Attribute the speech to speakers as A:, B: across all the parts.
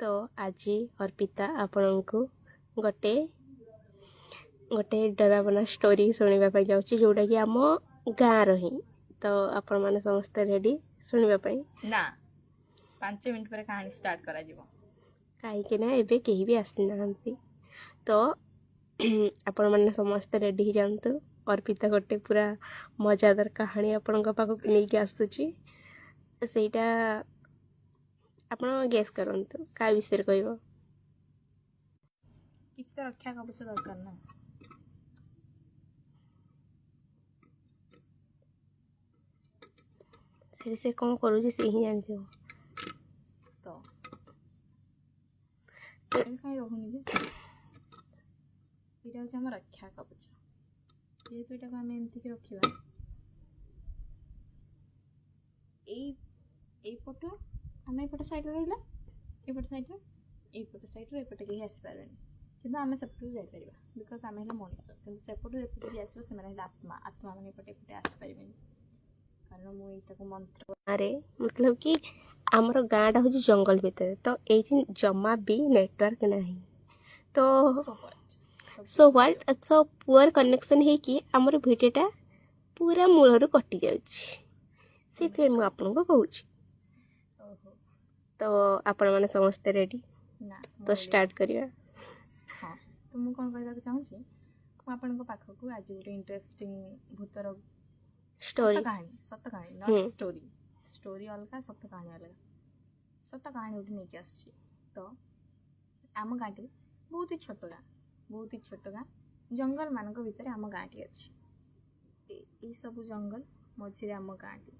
A: तो आज अर्पिता आपण को गोटे गोटे डरावना स्टोरी शुणापी जाऊँगी जोटा कि आम गाँव रही। तो आपण मैंने समस्ते रेडी शुणापी
B: ना 5 मिनट पर कहानी स्टार्ट करा जीवो
A: कहीं ना एबे कहीं भी आसी ना। तो आपण मैंने समस्ते रेडी जातु अर्पिता गोटे पूरा मजादार कहानी आपण पाखक नहीं आसूची सेटा आपण गेस करंतु का विषय कहबो
B: किसी का रक्षा कवच दरकार ना।
A: से कौन करूँ से ही जानते हो।
B: तो कहीं रहुनी जे एटा होछ हमर रक्षा कवच ये तो एटा को हम एंती के रखिबा ए फोटो हम ए फोटो साइड रहला ए फोटो साइड रे ए फोटो के आसी पारबेनी किंतु आमे सेपटू जाई परिबा बिकॉज़ आमे हला मनुष्य किंतु सेपटू एपटू जे आसीबो से माने आत्मा आत्मा माने एपटे एपटे आसी पारबेनी कारण मु एटा को मंत्र
A: अरे मतलब कि आमर गाँटा हूँ जंगल भितर तो ये जमा भी नेटवर्क नहीं तो so what so poor connection है कि आमर भिडियोटा पूरा मूलर कटि जाऊँगी मुझे आपको कहूँ। तो आपण मैंने समस्ते रेडी
B: ना
A: तो स्टार्ट करिया।
B: हाँ तो मुझे कौन कहना चाहूँगी आपण पाखक आज गोटे इंटरेस्टिंग भूतर
A: स्टोरी
B: सत कहानी नॉट स्टोरी स्टोरी अलग सत कहानी अलग सत कहानी गोटे नहीं आस तो आम गाँटी बहुत ही छोट गाँ जंगल मानक भितर आम गाँटी अच्छी सब जंगल मझे आम गाँटी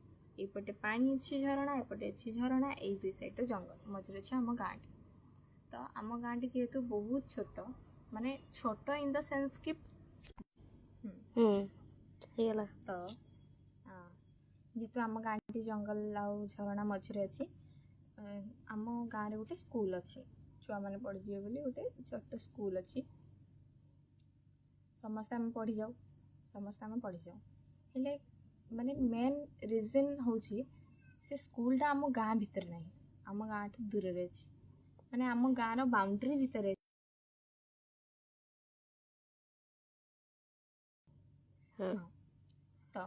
B: एपटे पानी अच्छी झरणा एपटे अच्छी झरणा ये दुई साइड जंगल मझे अच्छे आम गाँटी। तो आम गाँटी जेहेतु बहुत छोट माने छोट इन द सेंस कि तो जेतु आम गाँटी जंगल आउ झरणा मझे अच्छी आम गाँव में गोटे स्कूल अच्छी छुआ मैंने पढ़ी बोली गोटे छोट स्कूल अच्छी समस्ते आम पढ़ी जाऊ हेले माने मेन रीजन हूँ से स्कूलटा आम गाँ भितर नहीं आम गाँ ठू दूर अच्छी माने आम गाँव बाउंड्री भितर तो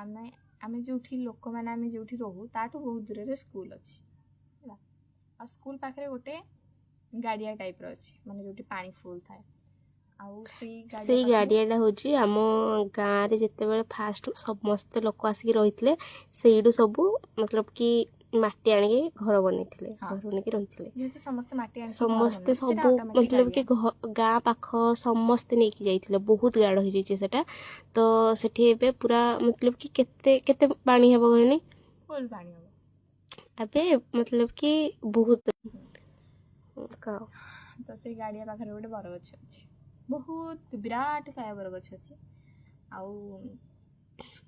B: आमे आमे जो लोक मैंने आमे जो रोहू ताठू बहुत दूर स्कूल अच्छी आ स्कूल पाखे गोटे गाड़िया टाइप अच्छी माने जो पानी फुल थाए से
A: गाड़ियाटा हूँ आम गाँव में जिते फास्ट समस्त लोक आसिक रही से सब मतलब कि माटी आनिके घर बन घर बन रही समस्ते सब मतलब कि गाँ पाख समस्ते नहीं जाइए बहुत गाढ़ हो जाता तो सेठी पूरा मतलब कि केते केते पानी हे कहनी
B: फुल पानी
A: अबे मतलब कि बहुत
B: तो से गाड़िया पाखे गोटे बरगछ अच्छी बहुत विराट काय बरगछ अच्छी आउ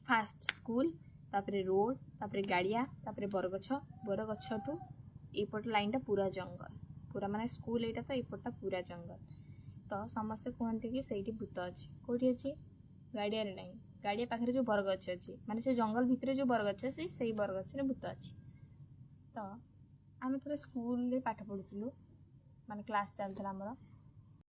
B: फास्ट स्कूल तापरे रोड तापरे गाड़िया तापरे बरगछ टू एपट लाइनटा पूरा जंगल पूरा माने स्कूल एटा तो एपटा पूरा जंगल। तो समस्ते कहते कि सही भूत अच्छी कौटी अच्छी गाड़िया नहीं गाड़िया पाखे जो बरगछ अच्छी माने से जंगल भितर जो बरगछ अच्छी से बरगछ भूत अच्छी। तो आम थे स्कूल पाठ पढ़ुलु माने क्लास चलता आमर